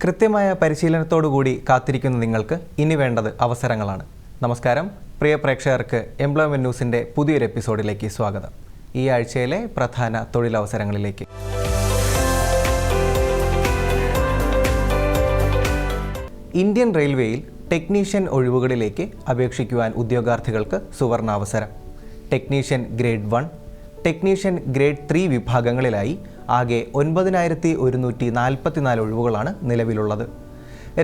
കൃത്യമായ പരിശീലനത്തോടുകൂടി കാത്തിരിക്കുന്ന നിങ്ങൾക്ക് ഇനി വേണ്ടത് അവസരങ്ങളാണ്. നമസ്കാരം, പ്രിയ പ്രേക്ഷകർക്ക് എംപ്ലോയ്മെന്റ് ന്യൂസിൻ്റെ പുതിയൊരു എപ്പിസോഡിലേക്ക് സ്വാഗതം. ഈ ആഴ്ചയിലെ പ്രധാന തൊഴിലവസരങ്ങളിലേക്ക്. ഇന്ത്യൻ റെയിൽവേയിൽ ടെക്നീഷ്യൻ ഒഴിവുകളിലേക്ക് അപേക്ഷിക്കുവാൻ ഉദ്യോഗാർത്ഥികൾക്ക് സുവർണാവസരം. ടെക്നീഷ്യൻ ഗ്രേഡ് 1, ടെക്നീഷ്യൻ ഗ്രേഡ് 3 വിഭാഗങ്ങളിലായി ആകെ 9144 ഒഴിവുകളാണ് നിലവിലുള്ളത്.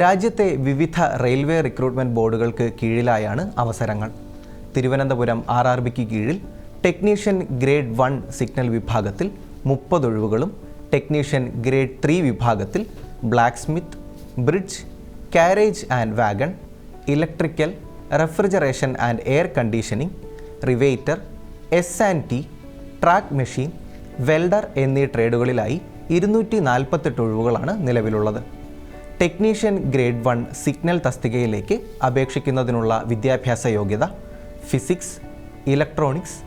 രാജ്യത്തെ വിവിധ റെയിൽവേ റിക്രൂട്ട്മെൻറ്റ് ബോർഡുകൾക്ക് കീഴിലായാണ് അവസരങ്ങൾ. തിരുവനന്തപുരം RRBക്ക് കീഴിൽ ടെക്നീഷ്യൻ ഗ്രേഡ് 1 സിഗ്നൽ വിഭാഗത്തിൽ 30 ഒഴിവുകളും, ടെക്നീഷ്യൻ ഗ്രേഡ് 3 വിഭാഗത്തിൽ blacksmith, bridge, carriage and wagon, electrical, refrigeration and air conditioning, riveter, S&T, track machine, welder എന്നീ ട്രേഡുകളിലായി 248 ഒഴിവുകളാണ് നിലവിലുള്ളത്. ടെക്നീഷ്യൻ ഗ്രേഡ് 1 സിഗ്നൽ തസ്തികയിലേക്ക് അപേക്ഷിക്കുന്നതിനുള്ള വിദ്യാഭ്യാസ യോഗ്യത physics, electronics,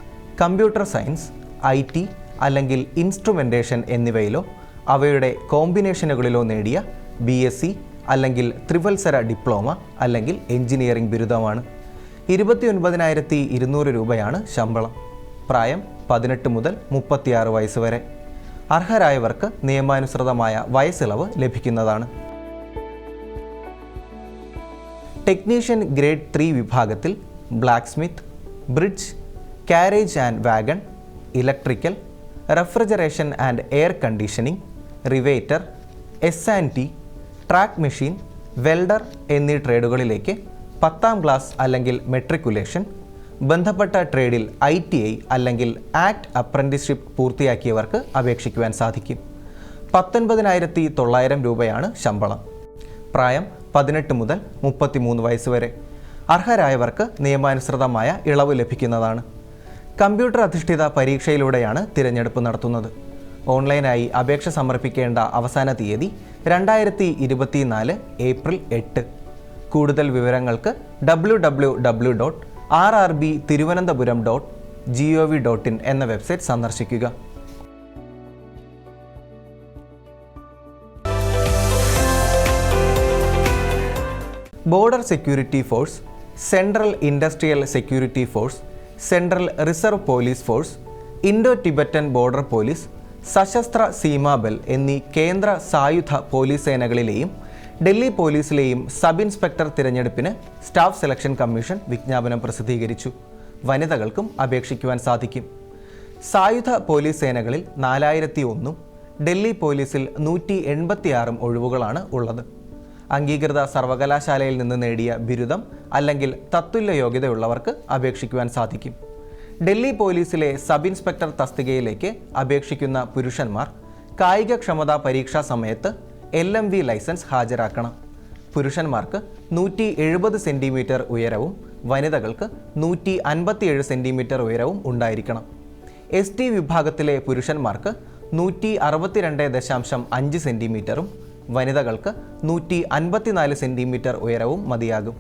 computer science, IT അല്ലെങ്കിൽ ഇൻസ്ട്രുമെൻറ്റേഷൻ എന്നിവയിലോ അവയുടെ കോമ്പിനേഷനുകളിലോ നേടിയ BSc അല്ലെങ്കിൽ ത്രിവത്സര ഡിപ്ലോമ അല്ലെങ്കിൽ എഞ്ചിനീയറിംഗ് ബിരുദമാണ്. 29,200 രൂപയാണ് ശമ്പളം. പ്രായം 18 മുതൽ 36 വയസ്സ് വരെ. അർഹരായവർക്ക് നിയമാനുസൃതമായ വയസ്സിളവ് ലഭിക്കുന്നതാണ്. ടെക്നീഷ്യൻ ഗ്രേഡ് 3 വിഭാഗത്തിൽ blacksmith, bridge, carriage and wagon, electrical, refrigeration and air conditioning, riveter, S&T, track machine, welder എന്നീ ട്രേഡുകളിലേക്ക് 10ാം ക്ലാസ് അല്ലെങ്കിൽ മെട്രിക്കുലേഷൻ, ബന്ധപ്പെട്ട ട്രേഡിൽ ITI അല്ലെങ്കിൽ ആക്ട് അപ്രന്റീസ്ഷിപ്പ് പൂർത്തിയാക്കിയവർക്ക് അപേക്ഷിക്കുവാൻ സാധിക്കും. 19,900 രൂപയാണ് ശമ്പളം. പ്രായം 18 മുതൽ 33 വയസ്സ് വരെ. അർഹരായവർക്ക് നിയമാനുസൃതമായ ഇളവ് ലഭിക്കുന്നതാണ്. കമ്പ്യൂട്ടർ അധിഷ്ഠിത പരീക്ഷയിലൂടെയാണ് തിരഞ്ഞെടുപ്പ് നടത്തുന്നത്. ഓൺലൈനായി അപേക്ഷ സമർപ്പിക്കേണ്ട അവസാന തീയതി 2024 ഏപ്രിൽ 8. കൂടുതൽ വിവരങ്ങൾക്ക് www.rrbtiruvananthapuram.gov.in എന്ന വെബ്സൈറ്റ് സന്ദർശിക്കുക. Border security force, central industrial security force, central reserve police force, Indo Tibetan border police, Sashastra Seemabal എന്നീ കേന്ദ്ര സായുധ പോലീസ് സേനകളിലെയും ഡൽഹി പോലീസിലെയും സബ് ഇൻസ്പെക്ടർ തിരഞ്ഞെടുപ്പിന് സ്റ്റാഫ് സെലക്ഷൻ കമ്മീഷൻ വിജ്ഞാപനം പ്രസിദ്ധീകരിച്ചു. വനിതകൾക്കും അപേക്ഷിക്കുവാൻ സാധിക്കും. സായുധ പോലീസ് സേനകളിൽ 4001, ഡൽഹി പോലീസിൽ 186 ഒഴിവുകളാണ് ഉള്ളത്. അംഗീകൃത സർവകലാശാലയിൽ നിന്ന് നേടിയ ബിരുദം അല്ലെങ്കിൽ തത്തുല്യ യോഗ്യതയുള്ളവർക്ക് അപേക്ഷിക്കുവാൻ സാധിക്കും. ഡൽഹി പോലീസിലെ സബ് ഇൻസ്പെക്ടർ തസ്തികയിലേക്ക് അപേക്ഷിക്കുന്ന പുരുഷന്മാർ കായികക്ഷമതാ പരീക്ഷാ സമയത്ത് LMV ലൈസൻസ് ഹാജരാക്കണം. പുരുഷന്മാർക്ക് 170 സെൻറ്റിമീറ്റർ ഉയരവും വനിതകൾക്ക് 157 സെൻറ്റിമീറ്റർ ഉയരവും ഉണ്ടായിരിക്കണം. ST വിഭാഗത്തിലെ പുരുഷന്മാർക്ക് 162.5 സെൻറ്റിമീറ്ററും വനിതകൾക്ക് 154 സെൻറ്റിമീറ്റർ ഉയരവും മതിയാകും.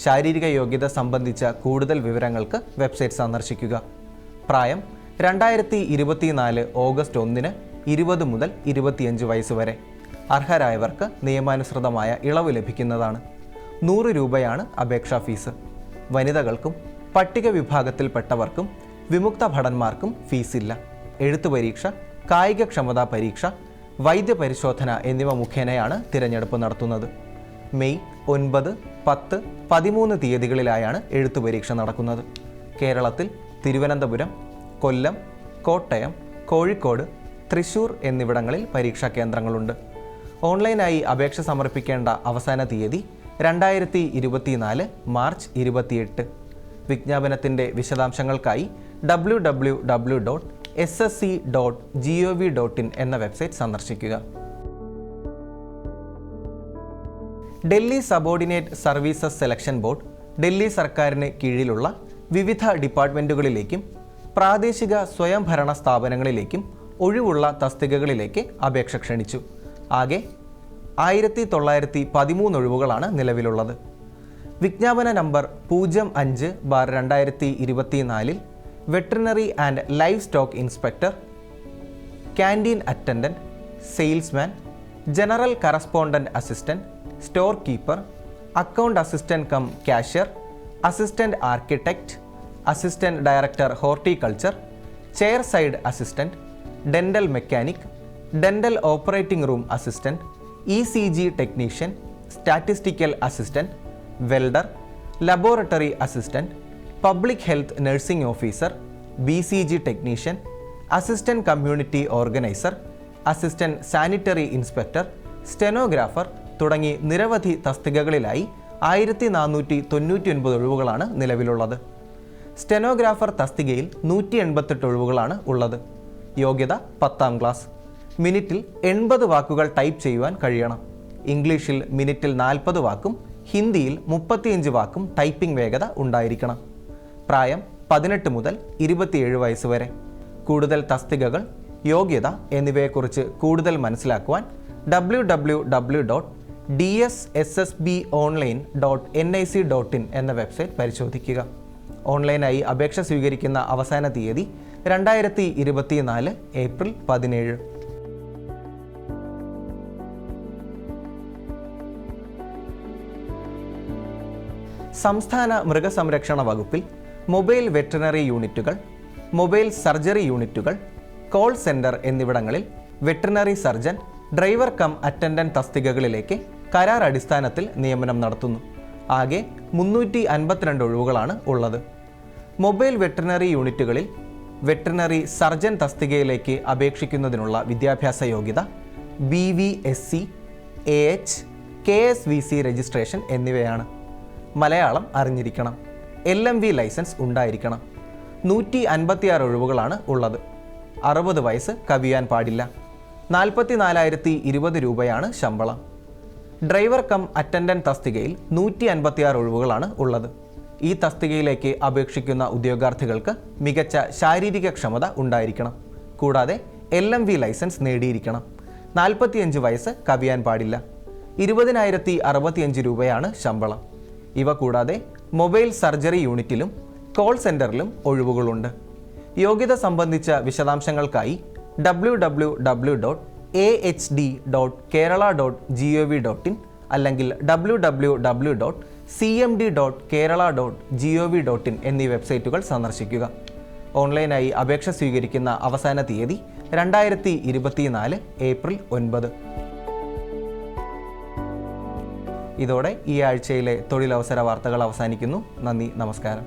ശാരീരിക യോഗ്യത സംബന്ധിച്ച കൂടുതൽ വിവരങ്ങൾക്ക് വെബ്സൈറ്റ് സന്ദർശിക്കുക. പ്രായം 2024 ഓഗസ്റ്റ് 1 20 മുതൽ 25 വയസ്സ് വരെ. അർഹരായവർക്ക് നിയമാനുസൃതമായ ഇളവ് ലഭിക്കുന്നതാണ്. 100 രൂപയാണ് അപേക്ഷാ ഫീസ്. വനിതകൾക്കും പട്ടിക വിഭാഗത്തിൽപ്പെട്ടവർക്കും വിമുക്ത ഭടന്മാർക്കും ഫീസില്ല. എഴുത്തു പരീക്ഷ, കായികക്ഷമതാ പരീക്ഷ, വൈദ്യപരിശോധന എന്നിവ മുഖേനയാണ് തിരഞ്ഞെടുപ്പ് നടത്തുന്നത്. മെയ് 9, 10, 13 തീയതികളിലായാണ് എഴുത്തു പരീക്ഷ നടക്കുന്നത്. കേരളത്തിൽ തിരുവനന്തപുരം, കൊല്ലം, കോട്ടയം, കോഴിക്കോട്, തൃശ്ശൂർ എന്നിവിടങ്ങളിൽ പരീക്ഷാ കേന്ദ്രങ്ങളുണ്ട്. ഓൺലൈനായി അപേക്ഷ സമർപ്പിക്കേണ്ട അവസാന തീയതി 2024 മാർച്ച് 28. വിജ്ഞാപനത്തിൻ്റെ വിശദാംശങ്ങൾക്കായി www.ssc.gov.in എന്ന വെബ്സൈറ്റ് സന്ദർശിക്കുക. Delhi subordinate services selection board Delhi സർക്കാരിന് കീഴിലുള്ള വിവിധ ഡിപ്പാർട്ട്മെൻറ്റുകളിലേക്കും പ്രാദേശിക സ്വയംഭരണ സ്ഥാപനങ്ങളിലേക്കും ഒഴിവുള്ള തസ്തികകളിലേക്ക് അപേക്ഷ ക്ഷണിച്ചു. ആകെ 1913 ഒഴിവുകളാണ് നിലവിലുള്ളത്. വിജ്ഞാപന number 05/2024 veterinary and livestock inspector, canteen attendant, salesman, general correspondent assistant, storekeeper, account assistant cum cashier, assistant architect, assistant director horticulture, chair side assistant, dental mechanic, dental operating room assistant, ECG technician, statistical assistant, welder, laboratory assistant, public health nursing officer, BCG technician, assistant community organiser, assistant sanitary inspector, stenographer തുടങ്ങി നിരവധി തസ്തികകളിലായി 1499 ഒഴിവുകളാണ് നിലവിലുള്ളത്. Stenographer തസ്തികയിൽ 188 ഒഴിവുകളാണ് ഉള്ളത്. യോഗ്യത 10ാം class. മിനിറ്റിൽ 80 വാക്കുകൾ type ചെയ്യുവാൻ കഴിയണം. ഇംഗ്ലീഷിൽ മിനിറ്റിൽ 40 വാക്കും ഹിന്ദിയിൽ 35 വാക്കും ടൈപ്പിംഗ് വേഗത ഉണ്ടായിരിക്കണം. പ്രായം 18 മുതൽ 27 വയസ്സ് വരെ. കൂടുതൽ തസ്തികകൾ, യോഗ്യത എന്നിവയെക്കുറിച്ച് കൂടുതൽ മനസ്സിലാക്കുവാൻ www.dssbonline.nic.in എന്ന വെബ്സൈറ്റ് പരിശോധിക്കുക. ഓൺലൈനായി അപേക്ഷ സ്വീകരിക്കുന്ന അവസാന തീയതി 2024 ഏപ്രിൽ 17. സംസ്ഥാന മൃഗസംരക്ഷണ വകുപ്പിൽ മൊബൈൽ വെറ്ററിനറി യൂണിറ്റുകൾ, മൊബൈൽ സർജറി യൂണിറ്റുകൾ, കോൾ സെന്റർ എന്നിവിടങ്ങളിൽ veterinary surgeon, driver cum attendant തസ്തികകളിലേക്ക് കരാർ അടിസ്ഥാനത്തിൽ നിയമനം നടത്തുന്നു. ആകെ 352 ഒഴിവുകളാണ് ഉള്ളത്. മൊബൈൽ വെറ്ററിനറി യൂണിറ്റുകളിൽ വെറ്ററിനറി സർജൻ തസ്തികയിലേക്ക് അപേക്ഷിക്കുന്നതിനുള്ള വിദ്യാഭ്യാസ യോഗ്യത BVSC, AH, KSVC രജിസ്ട്രേഷൻ എന്നിവയാണ്. മലയാളം അറിഞ്ഞിരിക്കണം. LMV ലൈസൻസ് ഉണ്ടായിരിക്കണം. 156 ഒഴിവുകളാണ് ഉള്ളത്. 60 വയസ്സ് കവിയാൻ പാടില്ല. 44,020 രൂപയാണ് ശമ്പളം. ഡ്രൈവർ കം അറ്റൻഡന്റ് തസ്തികയിൽ 156 ഒഴിവുകളാണ് ഉള്ളത്. ഈ തസ്തികയിലേക്ക് അപേക്ഷിക്കുന്ന ഉദ്യോഗാർത്ഥികൾക്ക് മികച്ച ശാരീരിക ക്ഷമത ഉണ്ടായിരിക്കണം. കൂടാതെ LMV ലൈസൻസ് നേടിയിരിക്കണം. 45 വയസ്സ് കവിയാൻ പാടില്ല. 20,065 രൂപയാണ് ശമ്പളം. ഇവ കൂടാതെ മൊബൈൽ സർജറി യൂണിറ്റിലും കോൾ സെന്ററിലും ഒഴിവുകളുണ്ട്. യോഗ്യത സംബന്ധിച്ച വിശദാംശങ്ങൾക്കായി www.ahd.kerala.gov.in അല്ലെങ്കിൽ www.cmd.kerala.gov.in എന്നീ വെബ്സൈറ്റുകൾ സന്ദർശിക്കുക. ഓൺലൈനായി അപേക്ഷ സ്വീകരിക്കുന്ന അവസാന തീയതി 2024 ഏപ്രിൽ 9. ഇതോടെ ഈ ആഴ്ചയിലെ തൊഴിലവസര വാർത്തകൾ അവസാനിക്കുന്നു. നന്ദി, നമസ്കാരം.